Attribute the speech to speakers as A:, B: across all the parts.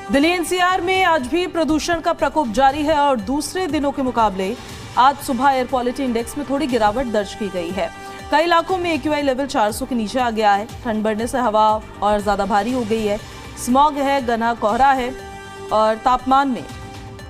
A: Delhi NCR में आज भी प्रदूषण का प्रकोप जारी है और दूसरे दिनों के मुकाबले आज सुबह एयर क्वालिटी इंडेक्स में थोड़ी गिरावट दर्ज की गई है। कई इलाकों में AQI लेवल 400 के नीचे आ गया है। ठंड बढ़ने से हवा और ज्यादा भारी हो गई है। स्मॉग है, घना कोहरा है और तापमान में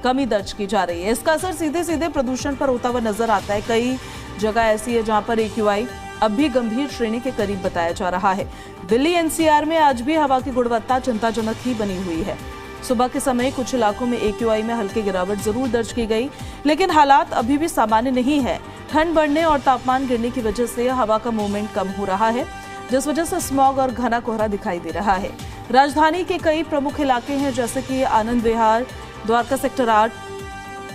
A: कमी दर्ज की जा रही है। इसका असर सीधे सीधे प्रदूषण पर होता हुआ नजर आता है। कई जगह ऐसी है जहां पर AQI अब भी गंभीर श्रेणी के करीब बताया जा रहा है। दिल्ली एनसीआर में आज भी हवा की गुणवत्ता चिंताजनक ही बनी हुई है। सुबह के समय कुछ इलाकों में AQI में हल्की गिरावट जरूर दर्ज की गई, लेकिन हालात अभी भी सामान्य नहीं है। ठंड बढ़ने और तापमान गिरने की वजह से हवा का मूवमेंट कम हो रहा है, जिस वजह से स्मॉग और घना कोहरा दिखाई दे रहा है। राजधानी के कई प्रमुख इलाके हैं जैसे कि आनंद विहार, द्वारका सेक्टर 8,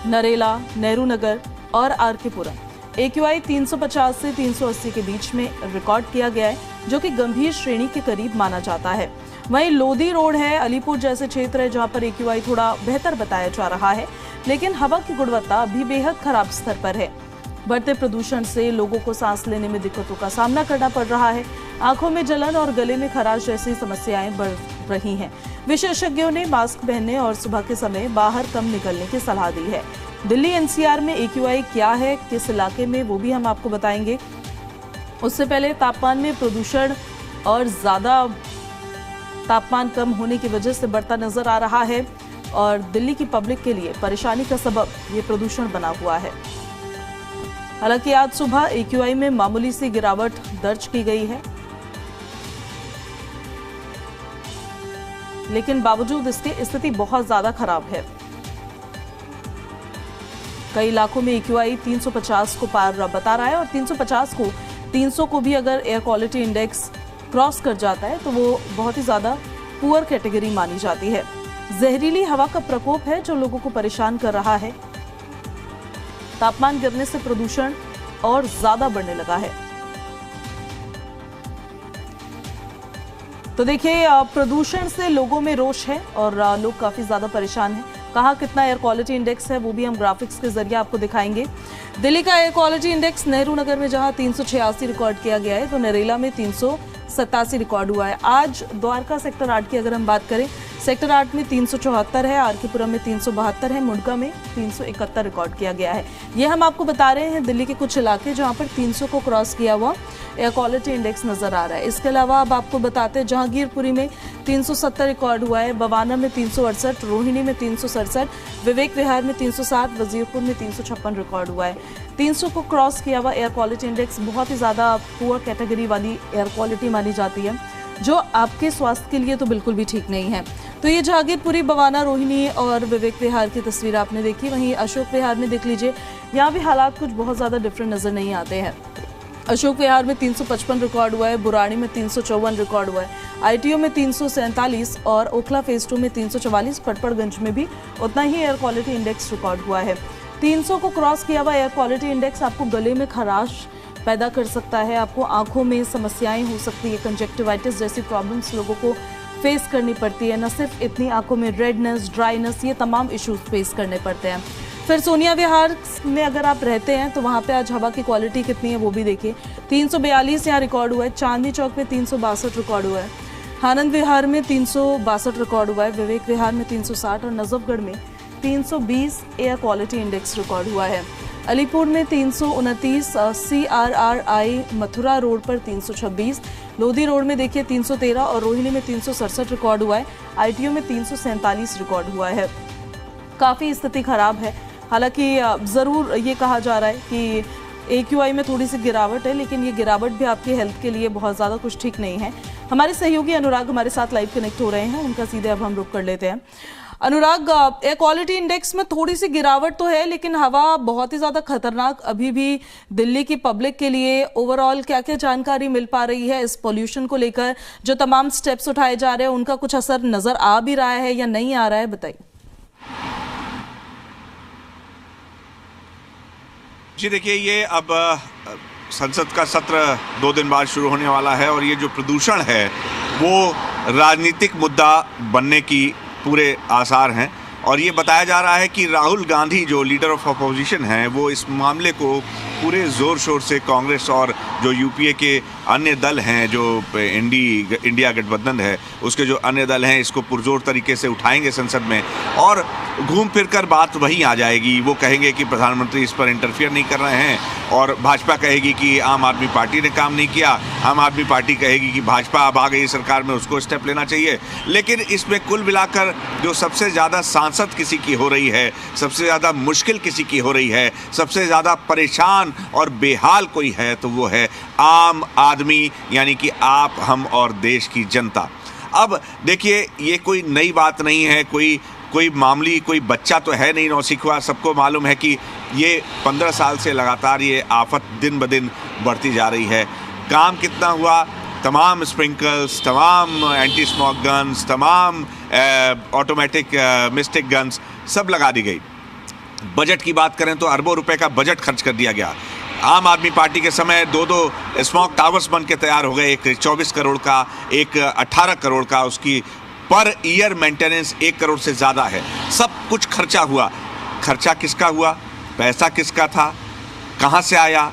A: नरेला, नेहरू नगर और RK पुरम। AQI 350 से 380 के बीच में रिकॉर्ड किया गया है, जो कि गंभीर श्रेणी के करीब माना जाता है। वहीं लोधी रोड है, अलीपुर जैसे क्षेत्र है जहां पर AQI थोड़ा बेहतर बताया जा रहा है, लेकिन हवा की गुणवत्ता अभी बेहद खराब स्तर पर है। बढ़ते प्रदूषण से लोगों को सांस लेने में दिक्कतों का सामना करना पड़ रहा है। आंखों में जलन और गले में खराश जैसी समस्याएं बढ़ रही हैं। विशेषज्ञों ने मास्क पहनने और सुबह के समय बाहर कम निकलने की सलाह दी है। दिल्ली एनसीआर में AQI क्या है, किस इलाके में, वो भी हम आपको बताएंगे। उससे पहले तापमान में प्रदूषण और ज्यादा तापमान कम होने की वजह से बढ़ता नजर आ रहा है और दिल्ली की पब्लिक के लिए परेशानी का सबब ये प्रदूषण बना हुआ है। हालांकि आज सुबह AQI में मामूली सी गिरावट दर्ज की गई है, लेकिन बावजूद इसके स्थिति बहुत ज्यादा खराब है। कई इलाकों में AQI 350 को पार बता रहा है और 350 को 300 को भी अगर एयर क्वालिटी इंडेक्स क्रॉस कर जाता है तो वो बहुत ही ज्यादा पुअर कैटेगरी मानी जाती है। जहरीली हवा का प्रकोप है जो लोगों को परेशान कर रहा है। तापमान गिरने से प्रदूषण और ज्यादा बढ़ने लगा है। तो देखिए, प्रदूषण से लोगों में रोष है और लोग काफी ज्यादा परेशान हैं। कहाँ कितना एयर क्वालिटी इंडेक्स है वो भी हम ग्राफिक्स के जरिए आपको दिखाएंगे। दिल्ली का air quality index Nehru Nagar में जहां 386 रिकॉर्ड किया गया है, तो नरेला में 387 रिकॉर्ड हुआ है। आज द्वारका सेक्टर 8 की अगर हम बात करें, सेक्टर 8 में 374 है, RK पुरम में 372 है, मुंडका में 371 रिकॉर्ड किया गया है। ये हम आपको बता रहे हैं दिल्ली के कुछ इलाके जहां पर 300 को क्रॉस किया हुआ एयर क्वालिटी इंडेक्स नजर आ रहा है। इसके अलावा अब आपको बताते हैं जहांगीरपुरी में 370 रिकॉर्ड हुआ है, बवाना में 368, रोहिणी में 367, विवेक विहार में 307, वजीरपुर में 356 रिकॉर्ड हुआ है। 300 को क्रॉस किया हुआ एयर क्वालिटी इंडेक्स बहुत ही ज्यादा पुअर कैटेगरी वाली एयर क्वालिटी मानी जाती है, जो आपके स्वास्थ्य के लिए तो बिल्कुल भी ठीक नहीं है। तो ये जहांगीरपुरी, बवाना, रोहिणी और विवेक विहार की तस्वीर आपने देखी। वहीं अशोक विहार में देख लीजिए, यहाँ भी हालात कुछ बहुत ज्यादा डिफरेंट नजर नहीं आते हैं। अशोक विहार में 355 रिकॉर्ड हुआ है, बुराड़ी में 354 रिकॉर्ड हुआ है, ITO में 347 और ओखला फेज 2 में 344, पटपड़गंज में भी उतना ही एयर क्वालिटी इंडेक्स रिकॉर्ड हुआ है। 300 को क्रॉस किया हुआ एयर क्वालिटी इंडेक्स आपको गले में खराश पैदा कर सकता है, आपको आंखों में समस्याएं हो सकती है, कंजक्टिवाइटिस जैसी प्रॉब्लम्स लोगों को फेस करनी पड़ती है। न सिर्फ इतनी, आंखों में रेडनेस, ड्राइनेस, ये तमाम इश्यूज फेस करने पड़ते हैं। फिर सोनिया विहार में अगर आप रहते हैं तो वहाँ पे आज हवा की क्वालिटी कितनी है वो भी देखिए। 342 यहाँ रिकॉर्ड हुआ है, चांदनी चौक में 362 रिकॉर्ड हुआ है, आनंद विहार में 362 रिकॉर्ड हुआ है, विवेक विहार में 360 और नजफगढ़ में 320 एयर क्वालिटी इंडेक्स रिकॉर्ड हुआ है। अलीपुर में 329, CRRI मथुरा रोड पर 326, लोधी रोड में देखिए 313 और रोहिणी में 367 रिकॉर्ड हुआ है। ITO में 347 रिकॉर्ड हुआ है। काफ़ी स्थिति खराब है। हालांकि ज़रूर ये कहा जा रहा है कि AQI में थोड़ी सी गिरावट है, लेकिन ये गिरावट भी आपकी हेल्थ के लिए बहुत ज़्यादा कुछ ठीक नहीं है। हमारे सहयोगी अनुराग हमारे साथ लाइव कनेक्ट हो रहे हैं, उनका सीधे अब हम रुख कर लेते हैं। अनुराग, एयर क्वालिटी इंडेक्स में थोड़ी सी गिरावट तो है, लेकिन हवा बहुत ही ज़्यादा खतरनाक अभी भी दिल्ली की पब्लिक के लिए। ओवरऑल क्या क्या जानकारी मिल पा रही है इस पॉल्यूशन को लेकर? जो तमाम स्टेप्स उठाए जा रहे हैं उनका कुछ असर नज़र आ भी रहा है या नहीं आ रहा है, बताइए।
B: जी देखिए, ये अब संसद का सत्र 2 दिन बाद शुरू होने वाला है और ये जो प्रदूषण है वो राजनीतिक मुद्दा बनने की पूरे आसार हैं और ये बताया जा रहा है कि राहुल गांधी जो लीडर ऑफ अपोजिशन हैं वो इस मामले को पूरे जोर शोर से कांग्रेस और जो यूपीए के अन्य दल हैं, जो इंडिया गठबंधन है उसके जो अन्य दल हैं, इसको पुरजोर तरीके से उठाएंगे संसद में और घूम फिर कर बात वहीं आ जाएगी। वो कहेंगे कि प्रधानमंत्री इस पर इंटरफियर नहीं कर रहे हैं और भाजपा कहेगी कि आम आदमी पार्टी ने काम नहीं किया, आम आदमी पार्टी कहेगी कि भाजपा अब आ गई सरकार में, उसको स्टेप लेना चाहिए। लेकिन इसमें कुल मिलाकर जो सबसे ज़्यादा सांसद किसी की हो रही है, सबसे ज़्यादा मुश्किल किसी की हो रही है, सबसे ज़्यादा परेशान और बेहाल कोई है तो वो है आम आदमी, यानी कि आप, हम और देश की जनता। अब देखिए, ये कोई नई बात नहीं है, कोई मामूली कोई बच्चा तो है नहीं नौसिखुआ। सबको मालूम है कि ये 15 साल से लगातार ये आफत दिन ब दिन बढ़ती जा रही है। काम कितना हुआ? तमाम स्प्रिंकल्स, तमाम एंटी स्मोक गन्स, तमाम ऑटोमेटिक मिस्टिक गन्स सब लगा दी गई। बजट की बात करें तो अरबों रुपए का बजट खर्च कर दिया गया। आम आदमी पार्टी के समय दो स्मोक टावर्स बन के तैयार हो गए, एक 24 करोड़ का, एक 18 करोड़ का। उसकी पर ईयर मेंटेनेंस 1 करोड़ से ज़्यादा है। सब कुछ खर्चा हुआ। खर्चा किसका हुआ? पैसा किसका था? कहाँ से आया?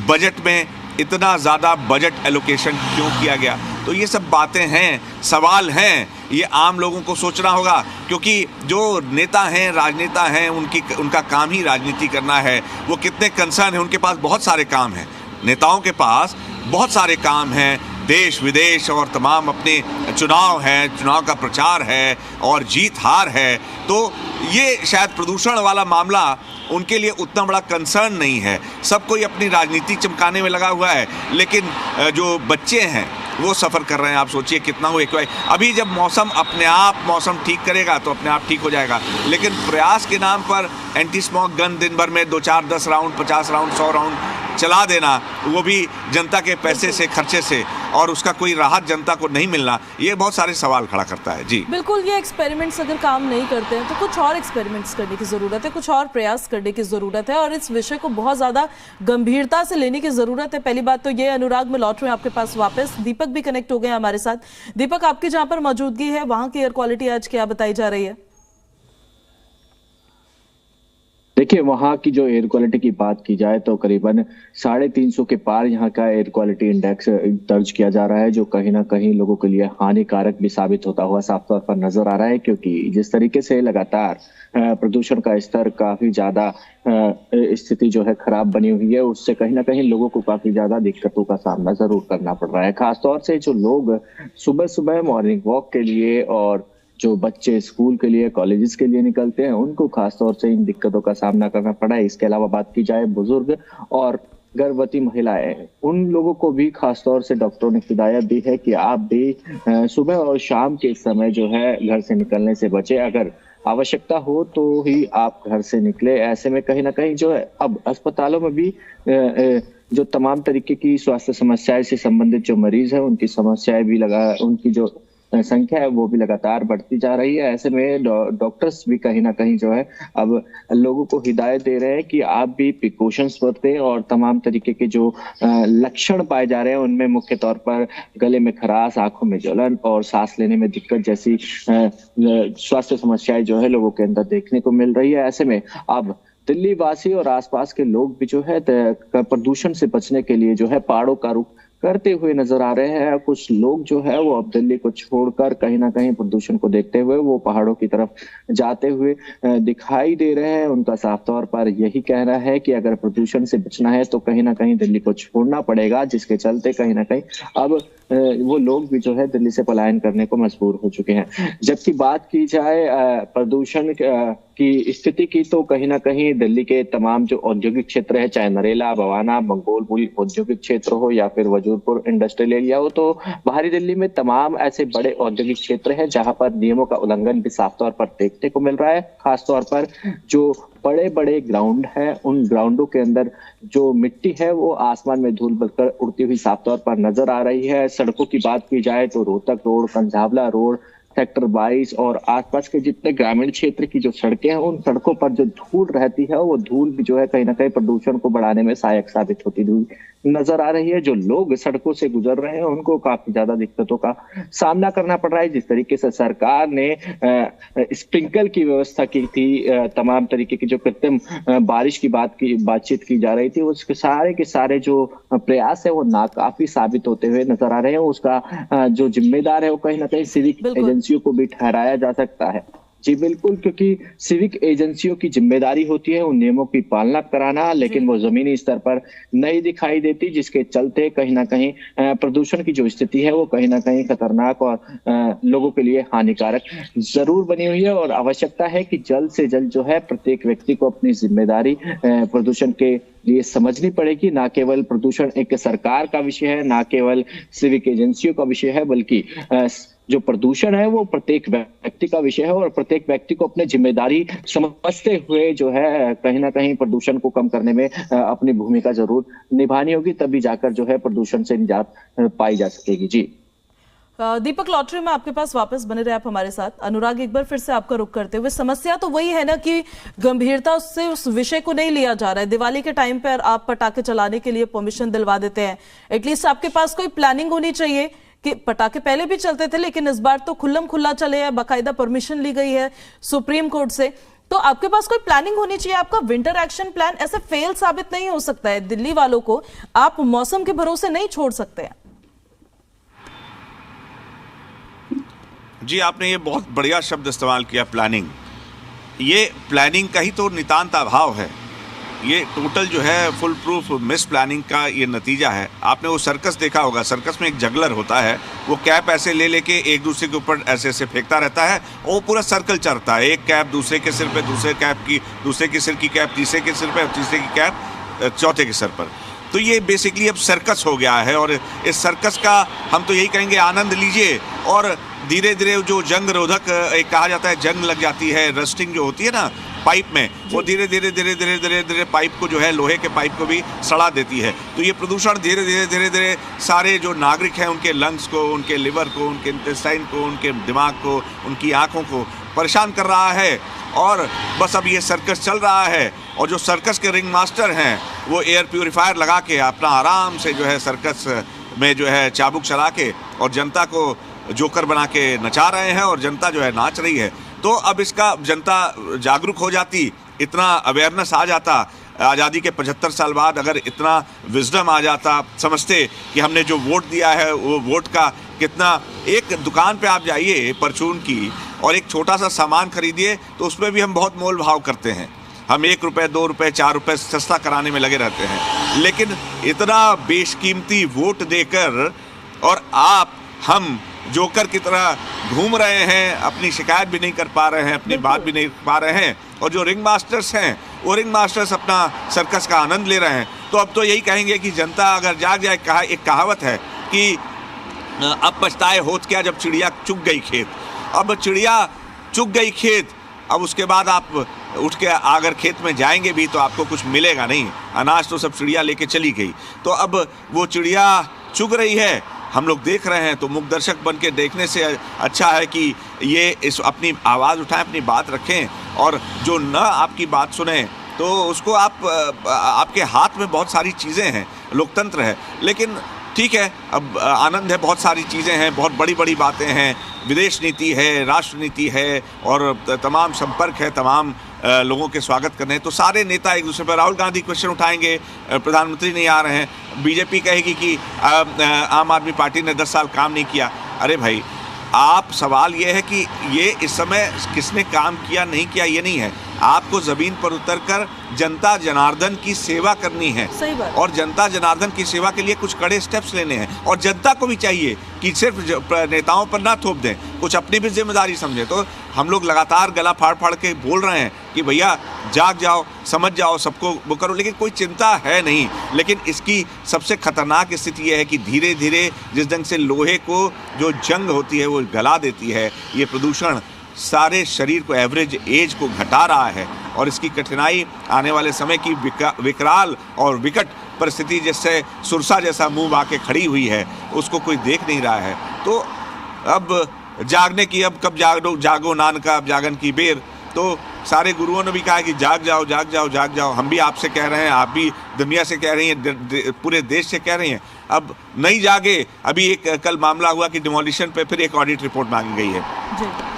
B: बजट में इतना ज़्यादा बजट एलोकेशन क्यों किया गया? तो ये सब बातें हैं, सवाल हैं, ये आम लोगों को सोचना होगा, क्योंकि जो नेता हैं, राजनेता हैं, उनका काम ही राजनीति करना है। वो कितने कंसर्न हैं, उनके पास बहुत सारे काम हैं। नेताओं के पास बहुत सारे काम हैं, देश विदेश और तमाम अपने चुनाव हैं, चुनाव का प्रचार है और जीत हार है। तो ये शायद प्रदूषण वाला मामला उनके लिए उतना बड़ा कंसर्न नहीं है। सब कोई अपनी राजनीति चमकाने में लगा हुआ है, लेकिन जो बच्चे हैं वो सफ़र कर रहे हैं। आप सोचिए कितना वो एक अभी जब मौसम अपने आप मौसम ठीक करेगा तो अपने आप ठीक हो जाएगा, लेकिन प्रयास के नाम पर एंटी स्मोक गन दिन भर में 2, 4, 10 राउंड, 50 राउंड, 100 राउंड चला देना, वो भी जनता के पैसे से, खर्चे से, और उसका कोई राहत जनता को नहीं मिलना, ये बहुत सारे सवाल खड़ा करता है। जी
A: बिल्कुल, ये एक्सपेरिमेंट्स अगर काम नहीं करते हैं तो कुछ और एक्सपेरिमेंट्स करने की ज़रूरत है, कुछ और प्रयास करने की ज़रूरत है और इस विषय को बहुत ज़्यादा गंभीरता से लेने की ज़रूरत है। पहली बात तो ये, अनुराग, मैं लौट रही हूँ आपके पास वापस। दीपक भी कनेक्ट हो गए हमारे साथ। दीपक, आपकी जहाँ पर मौजूदगी है वहाँ की एयर क्वालिटी आज क्या बताई जा रही है?
C: देखिए, वहाँ की जो एयर क्वालिटी की बात की जाए तो करीबन 350 के पार यहाँ का एयर क्वालिटी इंडेक्स दर्ज किया जा रहा है, जो कहीं ना कहीं लोगों के लिए हानिकारक भी साबित होता हुआ साफ तौर पर नजर आ रहा है। क्योंकि जिस तरीके से लगातार प्रदूषण का स्तर काफी ज्यादा स्थिति जो है खराब बनी हुई है, उससे कहीं ना कहीं लोगों को काफी ज्यादा दिक्कतों का सामना जरूर करना पड़ रहा है। खासतौर से जो लोग सुबह सुबह मॉर्निंग वॉक के लिए और जो बच्चे स्कूल के लिए, कॉलेजेस के लिए निकलते हैं, उनको खासतौर से इन दिक्कतों का सामना करना पड़ा है। इसके अलावा बात की जाए बुजुर्ग और गर्भवती महिलाएं, उन लोगों को भी खासतौर से डॉक्टरों ने हिदायत दी है कि आप भी सुबह और शाम के समय जो है घर से निकलने से बचे। अगर आवश्यकता हो तो ही आप घर से निकले। ऐसे में कहीं ना कहीं जो है अब अस्पतालों में भी जो तमाम तरीके की स्वास्थ्य समस्याएं से संबंधित जो मरीज है, उनकी समस्याएं भी उनकी जो संख्या है वो भी लगातार बढ़ती जा रही है। ऐसे में डॉक्टर्स भी कहीं ना कहीं जो है अब लोगों को हिदायत दे रहे हैं कि आप भी प्रिकॉशंस बरतें और तमाम तरीके के जो लक्षण पाए जा रहे हैं, उनमें मुख्य तौर पर गले में खराश, आंखों में जलन और सांस लेने में दिक्कत जैसी स्वास्थ्य समस्याएं जो है लोगों के अंदर देखने को मिल रही है। ऐसे में अब दिल्ली वासी और आसपास के लोग भी जो है प्रदूषण से बचने के लिए जो है पहाड़ों का रुख करते हुए नजर आ रहे हैं। कुछ लोग जो है वो अब दिल्ली को छोड़कर कहीं ना कहीं प्रदूषण को देखते हुए वो पहाड़ों की तरफ जाते हुए दिखाई दे रहे हैं। उनका साफ तौर पर यही कहना है कि अगर प्रदूषण से बचना है तो कहीं ना कहीं दिल्ली को छोड़ना पड़ेगा, जिसके चलते कहीं ना कहीं अब वो लोग भी जो है दिल्ली से पलायन करने को मजबूर हो चुके हैं। जबकि बात की जाए प्रदूषण की स्थिति की, तो कहीं ना कहीं दिल्ली के तमाम जो औद्योगिक क्षेत्र है, चाहे नरेला, बवाना, मंगोलपुरी औद्योगिक क्षेत्र हो या फिर वजूदपुर इंडस्ट्रियल एरिया हो, तो बाहरी दिल्ली में तमाम ऐसे बड़े औद्योगिक क्षेत्र हैं जहां पर नियमों का उल्लंघन भी साफ तौर पर देखने को मिल रहा है। खासतौर पर जो बड़े बड़े ग्राउंड है, उन ग्राउंडों के अंदर जो मिट्टी है वो आसमान में धूल बनकर उड़ती हुई साफ तौर पर नजर आ रही है। सड़कों की बात की जाए तो Rohtak road, Kanjhawala road, sector 22 और आसपास के जितने ग्रामीण क्षेत्र की जो सड़कें हैं, उन सड़कों पर जो धूल रहती है वो धूल भी जो है कहीं ना कहीं प्रदूषण को बढ़ाने में सहायक साबित होती हुई नजर आ रही है। जो लोग सड़कों से गुजर रहे हैं उनको काफी ज्यादा दिक्कतों का सामना करना पड़ रहा है। जिस तरीके से सरकार ने स्प्रिंकल की व्यवस्था की थी, तमाम तरीके की जो कृत्रिम बारिश की बातचीत की जा रही थी, उसके सारे के सारे जो प्रयास है वो नाकाफी साबित होते हुए नजर आ रहे हैं। उसका जो जिम्मेदार है वो कहीं ना कहीं सिविक एजेंसियों को भी ठहराया जा सकता है। जी बिल्कुल, क्योंकि सिविक एजेंसियों की जिम्मेदारी होती है उन नियमों की पालना कराना, लेकिन वो जमीनी स्तर पर नहीं दिखाई देती, जिसके चलते कहीं ना कहीं प्रदूषण की जो स्थिति है वो कहीं ना कहीं खतरनाक और लोगों के लिए हानिकारक जरूर बनी हुई है। और आवश्यकता है कि जल्द से जल्द जो है प्रत्येक व्यक्ति को अपनी जिम्मेदारी प्रदूषण के लिए समझनी पड़ेगी। ना केवल प्रदूषण एक सरकार का विषय है, ना केवल सिविक एजेंसियों का विषय है, बल्कि जो प्रदूषण है वो प्रत्येक व्यक्ति का विषय है। और प्रत्येक व्यक्ति को अपनी जिम्मेदारी समझते हुए जो है कहीं ना कहीं प्रदूषण को कम करने में अपनी भूमिका जरूर निभानी होगी, तभी जाकर जो है प्रदूषण से निजात पाई जा सकेगी। जी
A: दीपक लॉटरी में आपके पास वापस बने रहे आप हमारे साथ। अनुराग, एक बार फिर से आपका रुख करते हुए, समस्या तो वही है ना कि गंभीरता से उस विषय को नहीं लिया जा रहा है। दिवाली के टाइम पर आप पटाखे चलाने के लिए परमिशन दिलवा देते हैं, एटलीस्ट आपके पास कोई प्लानिंग होनी चाहिए कि पटाखे पहले भी चलते थे लेकिन इस बार तो खुल्लम खुल्ला चले हैं, बाकायदा परमिशन ली गई है सुप्रीम कोर्ट से, तो आपके पास कोई प्लानिंग होनी चाहिए। आपका विंटर एक्शन प्लान ऐसे फेल साबित नहीं हो सकता है। दिल्ली वालों को आप मौसम के भरोसे नहीं छोड़ सकते हैं।
B: जी, आपने ये बहुत बढ़िया शब्द इस्तेमाल किया, प्लानिंग। ये प्लानिंग का ही तो नितांत अभाव है। ये टोटल जो है फुल प्रूफ मिस प्लानिंग का ये नतीजा है। आपने वो सर्कस देखा होगा, सर्कस में एक जगलर होता है, वो कैप ऐसे ले लेके एक दूसरे के ऊपर ऐसे ऐसे फेंकता रहता है और वो पूरा सर्कल चलता है। एक कैप दूसरे के सिर पे, दूसरे के सिर की कैप तीसरे के सिर पे, तीसरे की कैप चौथे के सिर पर। तो ये बेसिकली अब सर्कस हो गया है और इस सर्कस का हम तो यही कहेंगे आनंद लीजिए। और धीरे धीरे जो जंग रोधक एक कहा जाता है, जंग लग जाती है, रस्टिंग जो होती है ना पाइप में, वो धीरे धीरे पाइप को जो है, लोहे के पाइप को भी सड़ा देती है। तो ये प्रदूषण धीरे धीरे सारे जो नागरिक हैं उनके लंग्स को, उनके लिवर को, उनके इंटेस्टाइन को, उनके दिमाग को, उनकी आंखों को परेशान कर रहा है। और बस अब ये सर्कस चल रहा है और जो सर्कस के रिंग मास्टर हैं वो एयर प्यूरिफायर लगा के अपना आराम से जो है सर्कस में जो है चाबुक चला के और जनता को जोकर बना के नचा रहे हैं और जनता जो है नाच रही है। तो अब इसका जनता जागरूक हो जाती, इतना अवेयरनेस आ जाता, आज़ादी के 75 साल बाद अगर इतना विजडम आ जाता, समझते कि हमने जो वोट दिया है वो वोट का कितना। एक दुकान पे आप जाइए परचून की और एक छोटा सा सामान खरीदिए तो उसमें भी हम बहुत मोल भाव करते हैं। हम 1 रुपये 2 रुपये 4 रुपये सस्ता कराने में लगे रहते हैं, लेकिन इतना बेशकीमती वोट देकर और हम जोकर की तरह घूम रहे हैं, अपनी शिकायत भी नहीं कर पा रहे हैं, अपनी बात भी नहीं कर पा रहे हैं। और जो रिंग मास्टर्स हैं वो रिंग मास्टर्स अपना सर्कस का आनंद ले रहे हैं। तो अब तो यही कहेंगे कि जनता अगर जाग जाए, एक कहावत है कि अब पछताए होत क्या जब चिड़िया चुग गई खेत। अब चिड़िया चुग गई खेत, अब उसके बाद आप उठ के अगर खेत में जाएंगे भी तो आपको कुछ मिलेगा नहीं, अनाज तो सब चिड़िया लेके चली गई। तो अब वो चिड़िया चुग रही है, हम लोग देख रहे हैं। तो मुख दर्शक बन के देखने से अच्छा है कि ये इस अपनी आवाज़ उठाएं, अपनी बात रखें, और जो न आपकी बात सुने तो उसको आपके हाथ में बहुत सारी चीज़ें हैं, लोकतंत्र है। लेकिन ठीक है, अब आनंद है, बहुत सारी चीज़ें हैं, बहुत बड़ी बड़ी बातें हैं, विदेश नीति है, राष्ट्र नीति है और तमाम संपर्क है, तमाम लोगों के स्वागत करने हैं। तो सारे नेता एक दूसरे पर, राहुल गांधी क्वेश्चन उठाएंगे, प्रधानमंत्री नहीं आ रहे हैं, बीजेपी कहेगी कि आम आदमी पार्टी ने 10 साल काम नहीं किया। अरे भाई, आप सवाल ये है कि ये इस समय किसने काम किया नहीं किया ये नहीं है, आपको ज़मीन पर उतरकर जनता जनार्दन की सेवा करनी है।
A: सही बात।
B: और जनता जनार्दन की सेवा के लिए कुछ कड़े स्टेप्स लेने हैं और जनता को भी चाहिए कि सिर्फ नेताओं पर ना थोप दें, कुछ अपनी भी जिम्मेदारी समझें। तो हम लोग लगातार गला फाड़ फाड़ के बोल रहे हैं कि भैया जाग जाओ, समझ जाओ, सबको वो करो, लेकिन कोई चिंता है नहीं। लेकिन इसकी सबसे खतरनाक स्थिति यह है कि धीरे धीरे जिस ढंग से लोहे को जो जंग होती है वो गला देती है, ये प्रदूषण सारे शरीर को, एवरेज एज को घटा रहा है। और इसकी कठिनाई आने वाले समय की विकराल और विकट परिस्थिति, जिससे सुरसा जैसा मुंह आके खड़ी हुई है, उसको कोई देख नहीं रहा है। तो अब जागने की, अब कब जागो नानका, अब जागन की बेर। तो सारे गुरुओं ने भी कहा कि जाग जाओ जाग जाओ जाग जाओ। हम भी आपसे कह रहे हैं, आप भी दुनिया से कह रही हैं, पूरे देश से कह रही हैं, अब नहीं जागे। अभी एक कल मामला हुआ कि डिमोलिशन पे फिर एक ऑडिट रिपोर्ट मांगी गई है।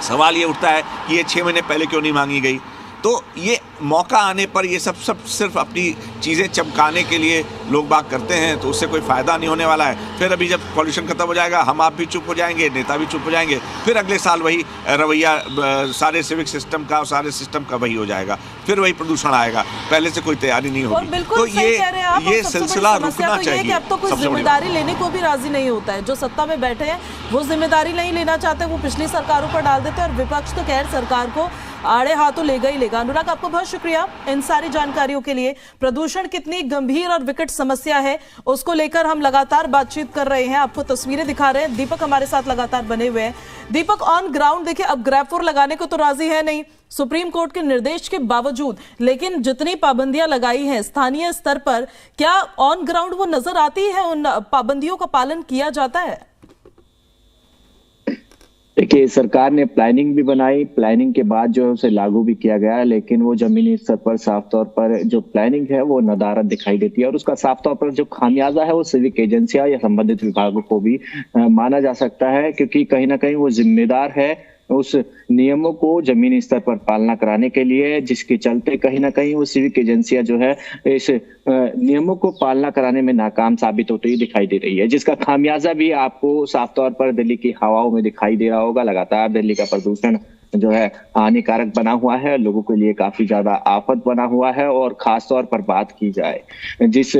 B: सवाल ये उठता है कि ये 6 महीने पहले क्यों नहीं मांगी गई। तो ये मौका आने पर ये सब सिर्फ अपनी चीज़ें चमकाने के लिए लोग बात करते हैं, तो उससे कोई फ़ायदा नहीं होने वाला है। फिर अभी जब पॉल्यूशन खत्म हो जाएगा, हम आप भी चुप हो जाएंगे, नेता भी चुप हो जाएंगे, फिर अगले साल वही रवैया सारे सिविक सिस्टम का और सारे सिस्टम का वही हो जाएगा, फिर वही प्रदूषण आएगा, पहले से कोई तैयारी नहीं होगी।
A: तो ये
B: सिलसिला रुकना चाहिए।
A: अब तो कोई जिम्मेदारी लेने को भी राजी नहीं होता है। जो सत्ता में बैठे हैं वो जिम्मेदारी नहीं लेना चाहते, वो पिछली सरकारों पर डाल देते हैं, और विपक्ष तो खैर सरकार को आड़े हाथों लेगा ही लेगा। अनुराग, आपको बहुत शुक्रिया इन सारी जानकारियों के लिए। प्रदूषण कितनी गंभीर और विकट समस्या है उसको लेकर हम लगातार बातचीत कर रहे हैं, आपको तस्वीरें दिखा रहे हैं। दीपक हमारे साथ लगातार बने हुए हैं। दीपक, ऑन ग्राउंड देखिए, अब ग्रैफ 4 लगाने को तो राजी है नहीं सुप्रीम कोर्ट के निर्देश के बावजूद, लेकिन जितनी पाबंदियां लगाई हैं स्थानीय स्तर पर, क्या ऑन ग्राउंड वो नजर आती है, उन पाबंदियों का पालन किया जाता है?
C: देखिए, सरकार ने प्लानिंग भी बनाई, प्लानिंग के बाद जो है उसे लागू भी किया गया, लेकिन वो जमीनी स्तर पर साफ तौर पर जो प्लानिंग है वो नदारद दिखाई देती है, और उसका साफ तौर पर जो खामियाजा है वो सिविक एजेंसियां या संबंधित विभागों को भी माना जा सकता है, क्योंकि कहीं ना कहीं वो जिम्मेदार है उस नियमों को जमीनी स्तर पर पालना कराने के लिए, जिसके चलते कहीं ना कहीं वो सिविक एजेंसियां जो है इस नियमों को पालना कराने में नाकाम साबित होती हुई दिखाई दे रही है, जिसका खामियाजा भी आपको साफ तौर पर दिल्ली की हवाओं में दिखाई दे रहा होगा। लगातार दिल्ली का प्रदूषण जो है हानिकारक बना हुआ है, लोगों के लिए काफी ज्यादा आफत बना हुआ है। और खास तौर पर बात की जाए जिस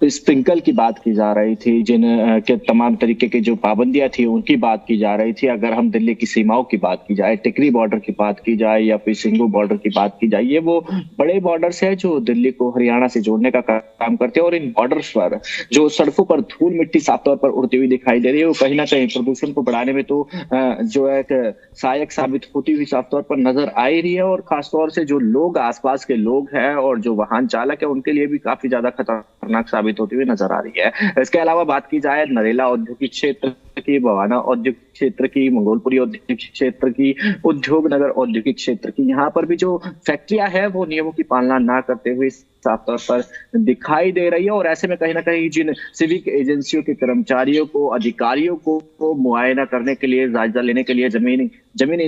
C: स्प्रिंकल की बात की जा रही थी, जिन के तमाम तरीके की जो पाबंदियां थी उनकी बात की जा रही थी, अगर हम दिल्ली की सीमाओं की बात की जाए, टिकरी बॉर्डर की बात की जाए या फिर सिंगू बॉर्डर की बात की जाए, ये वो बड़े बॉर्डर्स है जो दिल्ली को हरियाणा से जोड़ने का काम करते हैं। और इन बॉर्डर्स पर जो सड़कों पर धूल मिट्टी साफ तौर पर उड़ती हुई दिखाई दे रही है, वो कहीं ना कहीं प्रदूषण को बढ़ाने में तो जो है सहायक साबित होती हुई साफ तौर पर नजर आ रही है। और खासतौर से जो लोग आसपास के लोग हैं और जो वाहन चालक है उनके लिए भी काफी ज्यादा खतरनाक साबित होती हुई नजर आ रही है। इसके अलावा बात की जाए नरेला औद्योगिक क्षेत्र की, बवाना औद्योगिक क्षेत्र की, मंगोलपुरी औद्योगिक क्षेत्र की, उद्योग नगर औद्योगिक क्षेत्र की, यहाँ पर भी जो फैक्ट्रियां हैं वो नियमों की पालना ना करते हुए साफ तौर पर दिखाई दे रही है। और ऐसे में कहीं ना कहीं जिन सिविक एजेंसियों के कर्मचारियों को, अधिकारियों को मुआयना करने के लिए, जायजा लेने के लिए जमीनी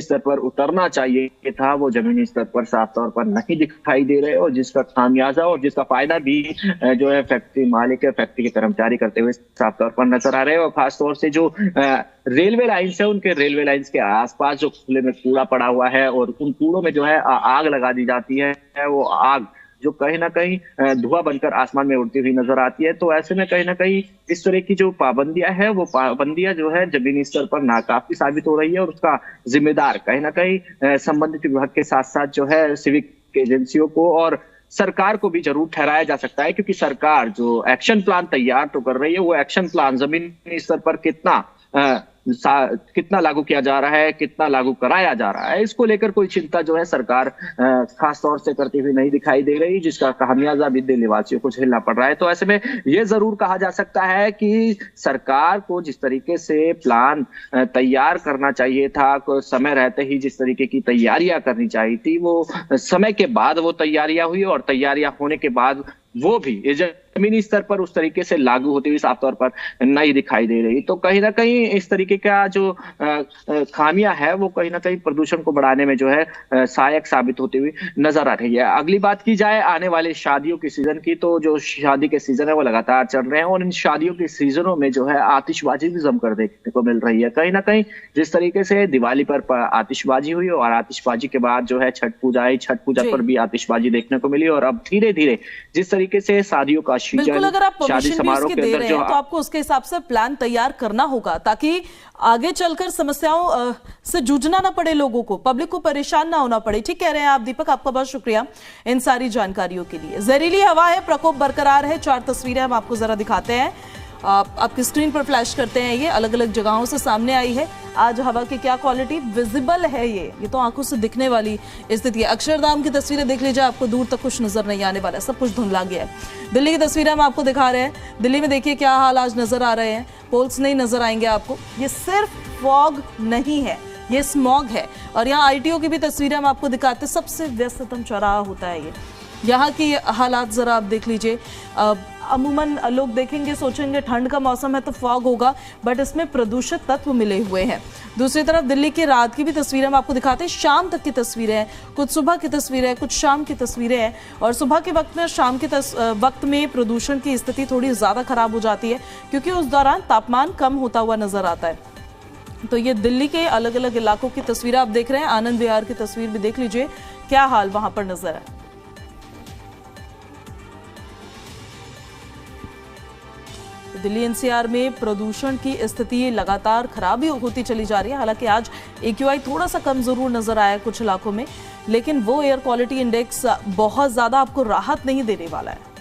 C: स्तर पर उतरना चाहिए था, वो जमीनी स्तर पर साफ तौर पर नहीं दिखाई दे रहे, और जिसका खामियाजा और जिसका फायदा भी जो है फैक्ट्री मालिक, फैक्ट्री के कर्मचारी करते हुए साफ तौर पर नजर आ रहे हैं। और खासतौर से जो रेलवे लाइन्स है, उनके रेलवे लाइन्स के आसपास जो खुले में कूड़ा पड़ा हुआ है और उन कूड़ों में जो है आग लगा दी जाती है, वो आग जो कहीं ना कहीं धुआं बनकर आसमान में उड़ती हुई नजर आती है। तो ऐसे में कहीं ना कहीं इस तरह की जो पाबंदियां है, वो पाबंदियां जो है जमीनी स्तर पर नाकाफी साबित हो रही है, और उसका जिम्मेदार कहीं ना कहीं संबंधित विभाग के साथ साथ जो है सिविक एजेंसियों को और सरकार को भी जरूर ठहराया जा सकता है, क्योंकि सरकार जो एक्शन प्लान तैयार तो कर रही है, वो एक्शन प्लान जमीनी स्तर पर कितना लागू किया जा रहा है, कितना लागू कराया जा रहा है, इसको लेकर कोई चिंता जो है सरकार खास तौर से करती हुई नहीं दिखाई दे रही, जिसका खामियाजा भी दिल्ली वासियों को झेलना पड़ रहा है। तो ऐसे में ये जरूर कहा जा सकता है कि सरकार को जिस तरीके से प्लान तैयार करना चाहिए था, समय रहते ही जिस तरीके की तैयारियां करनी चाहिए थी, वो समय के बाद वो तैयारियां हुई, और तैयारियां होने के बाद वो भी जमीनी स्तर पर उस तरीके से लागू होती हुई साफ तौर पर नहीं दिखाई दे रही। तो कहीं ना कहीं इस तरीके का जो खामियां है वो कहीं ना कहीं प्रदूषण को बढ़ाने में जो है सहायक साबित होती हुई नजर आ रही है। अगली बात की जाए आने वाले शादियों के सीजन की, तो जो शादी के सीजन है वो लगातार चल रहे हैं, और इन शादियों के सीजनों में जो है आतिशबाजी भी जमकर देखने को मिल रही है। कहीं ना कहीं जिस तरीके से दिवाली पर आतिशबाजी हुई और आतिशबाजी के बाद जो है छठ पूजा आई, छठ पूजा पर भी आतिशबाजी देखने को मिली, और अब धीरे धीरे जिस तरीके से शादियों का
A: बिल्कुल, अगर आप परमिशन भी इसके दे रहे हैं तो आपको उसके हिसाब से प्लान तैयार करना होगा, ताकि आगे चलकर समस्याओं से जूझना ना पड़े लोगों को, पब्लिक को परेशान ना होना पड़े। ठीक कह रहे हैं आप दीपक, आपका बहुत शुक्रिया इन सारी जानकारियों के लिए। जहरीली हवा है, प्रकोप बरकरार है। 4 तस्वीरें हम आपको जरा दिखाते हैं, आपकी स्क्रीन पर फ्लैश करते हैं। ये अलग अलग जगहों से सामने आई है। आज हवा की क्या क्वालिटी विजिबल है, ये तो आंखों से दिखने वाली स्थिति है। अक्षरधाम की तस्वीरें देख लीजिए, आपको दूर तक कुछ नजर नहीं आने वाला, सब कुछ धुंधला गया है। दिल्ली की तस्वीरें हम आपको दिखा रहे हैं। दिल्ली में देखिए क्या हाल आज नजर आ रहे हैं, पोल्स नहीं नजर आएंगे आपको। ये सिर्फ फॉग नहीं है, ये स्मॉग है। और यहाँ ITO की भी तस्वीरें हम आपको दिखाते हैं, सबसे व्यस्ततम चौराहा होता है ये। यहाँ की हालात ज़रा आप देख लीजिए। अमूमन लोग देखेंगे सोचेंगे ठंड का मौसम है तो फॉग होगा, बट इसमें प्रदूषित तत्व मिले हुए हैं। दूसरी तरफ दिल्ली की रात की भी तस्वीरें हम आपको दिखाते हैं, शाम तक की तस्वीरें हैं, कुछ सुबह की तस्वीरें हैं, कुछ शाम की तस्वीरें हैं। और सुबह के वक्त में, शाम के वक्त में प्रदूषण की स्थिति थोड़ी ज़्यादा खराब हो जाती है, क्योंकि उस दौरान तापमान कम होता हुआ नजर आता है। तो ये दिल्ली के अलग अलग इलाकों की तस्वीरें आप देख रहे हैं। आनंद विहार की तस्वीर भी देख लीजिए, क्या हाल वहां पर नजर है। दिल्ली NCR में प्रदूषण की स्थिति लगातार खराब ही होती चली जा रही है। हालांकि आज AQI थोड़ा सा कम जरूर नजर आया कुछ इलाकों में, लेकिन वो एयर क्वालिटी इंडेक्स बहुत ज्यादा आपको राहत नहीं देने वाला है।